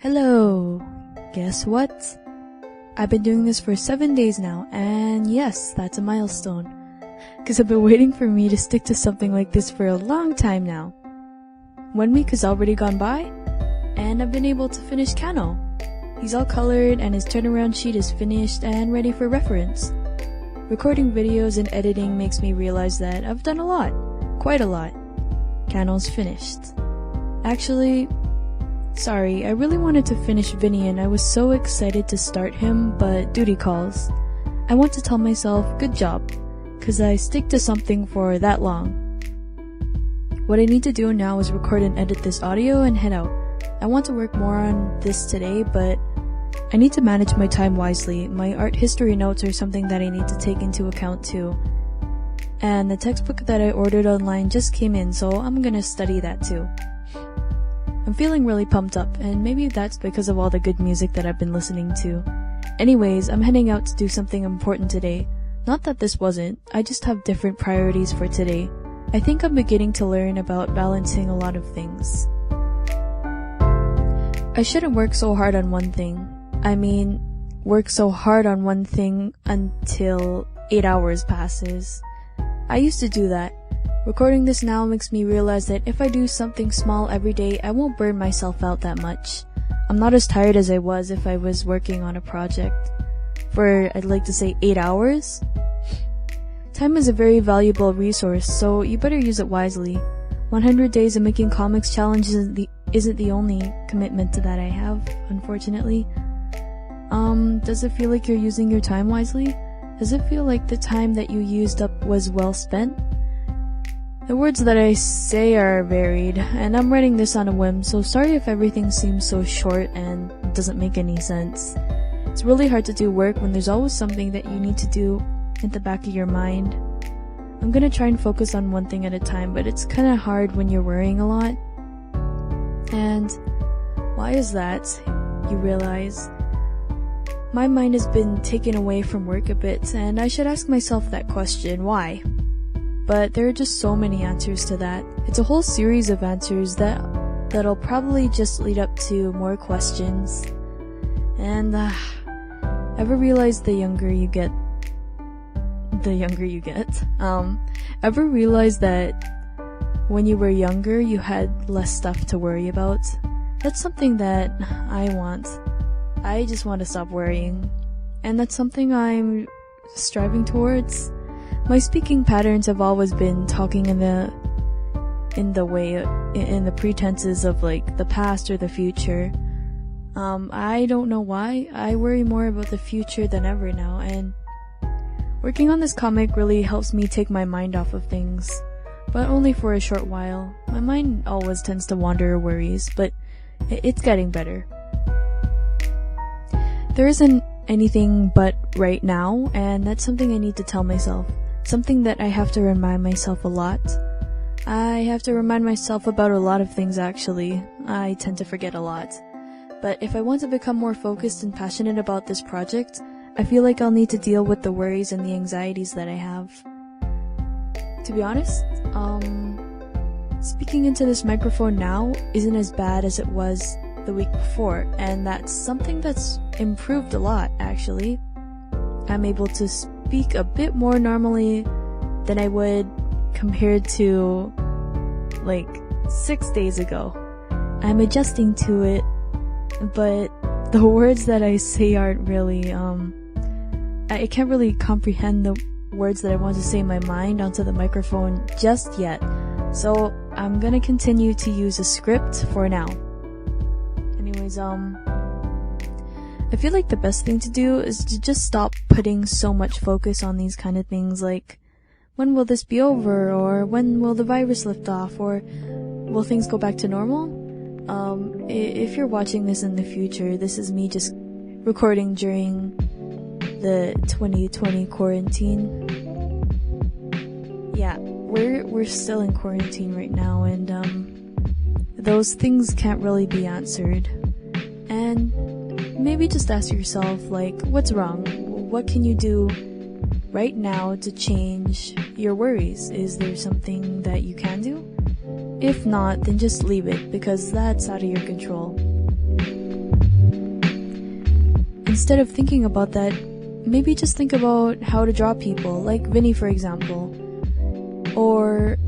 Hello! Guess what? I've been doing this for 7 days now, and yes, that's a milestone. Cause I've been waiting for me to stick to something like this for a long time now. 1 week has already gone by, and I've been able to finish CIANO. He's all colored and his turnaround sheet is finished and ready for reference. Recording videos and editing makes me realize that I've done a lot. Quite a lot. CIANO's finished. Actually, sorry, I really wanted to finish Vinny and I was so excited to start him, but duty calls. I want to tell myself, good job, cause I stick to something for that long. What I need to do now is record and edit this audio and head out. I want to work more on this today, but I need to manage my time wisely. My art history notes are something that I need to take into account too. And the textbook that I ordered online just came in, so I'm gonna study that too. I'm feeling really pumped up, and maybe that's because of all the good music that I've been listening to. Anyways, I'm heading out to do something important today. Not that this wasn't, I just have different priorities for today. I think I'm beginning to learn about balancing a lot of things. I shouldn't work so hard on one thing. Work so hard on one thing until 8 hours passes. I used to do that. Recording this now makes me realize that if I do something small every day, I won't burn myself out that much. I'm not as tired as I was if I was working on a project for, I'd like to say, 8 hours. Time is a very valuable resource, so you better use it wisely. 100 Days of Making Comics Challenge isn't the only commitment that I have, unfortunately. Does it feel like you're using your time wisely? Does it feel like the time that you used up was well spent? The words that I say are varied, and I'm writing this on a whim, so sorry if everything seems so short and doesn't make any sense. It's really hard to do work when there's always something that you need to do in the back of your mind. I'm gonna try and focus on one thing at a time, but it's kinda hard when you're worrying a lot. And why is that? You realize. My mind has been taken away from work a bit, and I should ask myself that question, why? But there are just so many answers to that. It's a whole series of answers that'll probably just lead up to more questions. And ever realize the younger you get? Ever realize that when you were younger you had less stuff to worry about? That's something that I want. I just want to stop worrying. And that's something I'm striving towards. My speaking patterns have always been talking in the pretenses of like the past or the future. I don't know why. I worry more about the future than ever now, and working on this comic really helps me take my mind off of things, but only for a short while. My mind always tends to wander or worries, but it's getting better. There isn't anything but right now, and that's something I need to tell myself. Something that I have to remind myself a lot. I have to remind myself about a lot of things actually. I tend to forget a lot. But if I want to become more focused and passionate about this project, I feel like I'll need to deal with the worries and the anxieties that I have. To be honest, speaking into this microphone now isn't as bad as it was the week before, and that's something that's improved a lot actually. I'm able to speak a bit more normally than I would compared to like 6 days ago. I'm adjusting to it, but the words that I say aren't really, I can't really comprehend the words that I want to say in my mind onto the microphone just yet. So I'm gonna continue to use a script for now. Anyways, I feel like the best thing to do is to just stop putting so much focus on these kind of things like, when will this be over, or when will the virus lift off, or will things go back to normal? If you're watching this in the future, this is me just recording during the 2020 quarantine. Yeah, we're still in quarantine right now, and those things can't really be answered. And maybe just ask yourself, like, what's wrong? What can you do right now to change your worries? Is there something that you can do? If not, then just leave it, because that's out of your control. instead of thinking about that, maybe just think about how to draw people, like Vinny for example. Or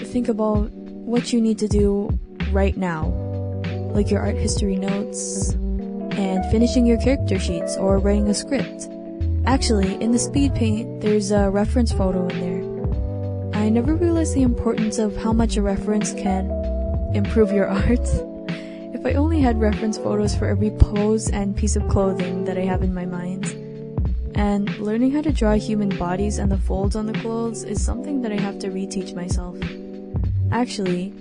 think about what you need to do right now, like your art history notes, and finishing your character sheets, or writing a script. Actually, in the speed paint, there's a reference photo in there. I never realized the importance of how much a reference can improve your art. If I only had reference photos for every pose and piece of clothing that I have in my mind. And learning how to draw human bodies and the folds on the clothes is something that I have to reteach myself. Actually,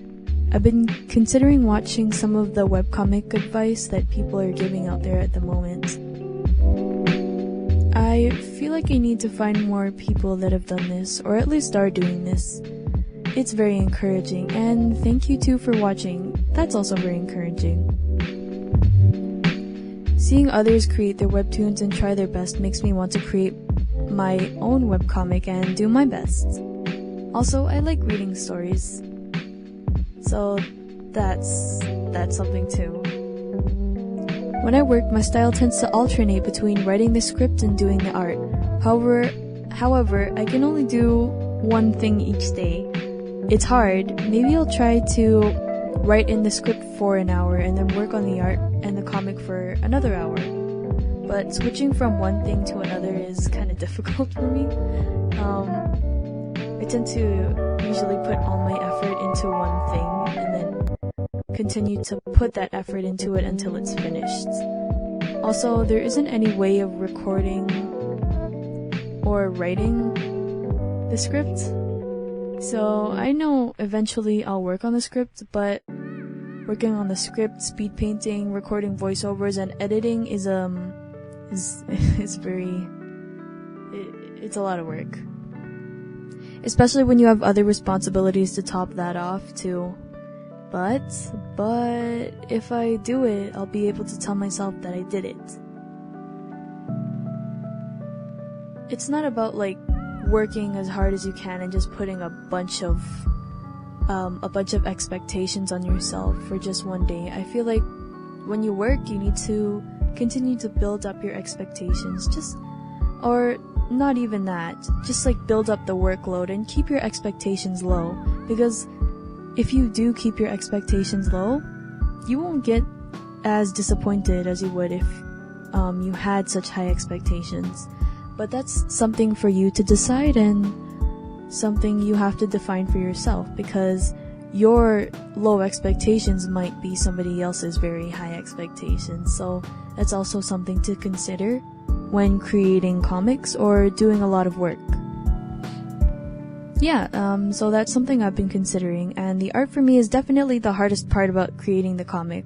I've been considering watching some of the webcomic advice that people are giving out there at the moment. I feel like I need to find more people that have done this, or at least are doing this. It's very encouraging, and thank you too for watching. That's also very encouraging. Seeing others create their webtoons and try their best makes me want to create my own webcomic and do my best. Also, I like reading stories. So that's something too. When I work, my style tends to alternate between writing the script and doing the art. However, I can only do one thing each day. It's hard. Maybe I'll try to write in the script for an hour and then work on the art and the comic for another hour. But switching from one thing to another is kind of difficult for me. I tend to usually put all my effort into one thing and then continue to put that effort into it until it's finished. Also, there isn't any way of recording or writing the script. So I know eventually I'll work on the script, but working on the script, speed painting, recording voiceovers, and editing is it's a lot of work. Especially when you have other responsibilities to top that off too. But if I do it, I'll be able to tell myself that I did it. It's not about like working as hard as you can and just putting a bunch of expectations on yourself for just one day. I feel like when you work, you need to continue to build up your expectations. Or not even that. Just like build up the workload and keep your expectations low. Because if you do keep your expectations low, you won't get as disappointed as you would if you had such high expectations. But that's something for you to decide and something you have to define for yourself, because your low expectations might be somebody else's very high expectations. So that's also something to consider when creating comics or doing a lot of work. So that's something I've been considering, and the art for me is definitely the hardest part about creating the comic.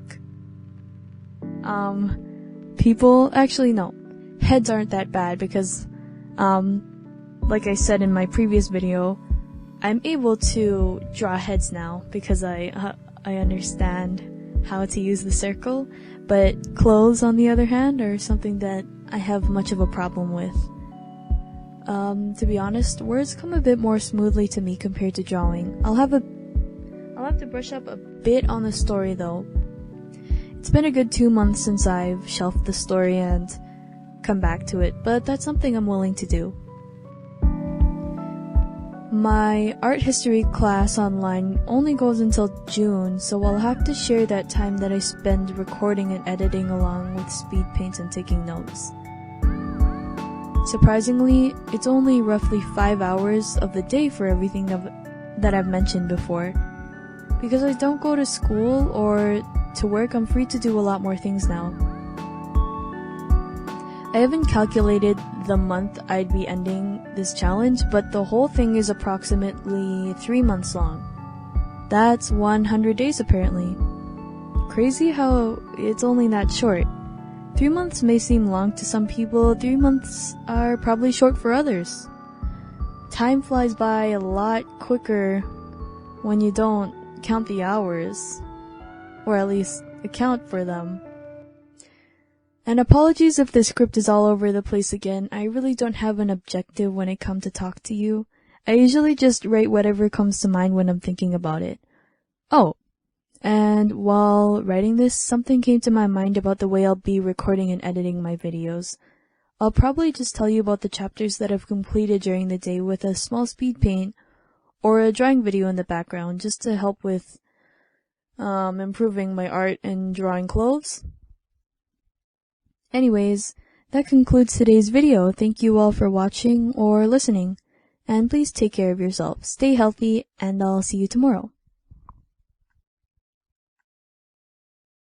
Heads aren't that bad because, like I said in my previous video, I'm able to draw heads now because I understand how to use the circle, but clothes, on the other hand, are something that I have much of a problem with. To be honest, words come a bit more smoothly to me compared to drawing. I'll have to brush up a bit on the story though. It's been a good 2 months since I've shelved the story and come back to it, but that's something I'm willing to do. My art history class online only goes until June, so I'll have to share that time that I spend recording and editing along with speed paints and taking notes. Surprisingly, it's only roughly 5 hours of the day for everything that I've mentioned before. Because I don't go to school or to work, I'm free to do a lot more things now. I haven't calculated the month I'd be ending this challenge, but the whole thing is approximately 3 months long. That's 100 days apparently. Crazy how it's only that short. 3 months may seem long to some people, 3 months are probably short for others. Time flies by a lot quicker when you don't count the hours, or at least account for them. And apologies if the script is all over the place again. I really don't have an objective when I come to talk to you. I usually just write whatever comes to mind when I'm thinking about it. Oh, And while writing this, something came to my mind about the way I'll be recording and editing my videos. I'll probably just tell you about the chapters that I've completed during the day with a small speed paint or a drawing video in the background just to help with improving my art in drawing clothes. Anyways, that concludes today's video. Thank you all for watching or listening. And please take care of yourself. Stay healthy, and I'll see you tomorrow.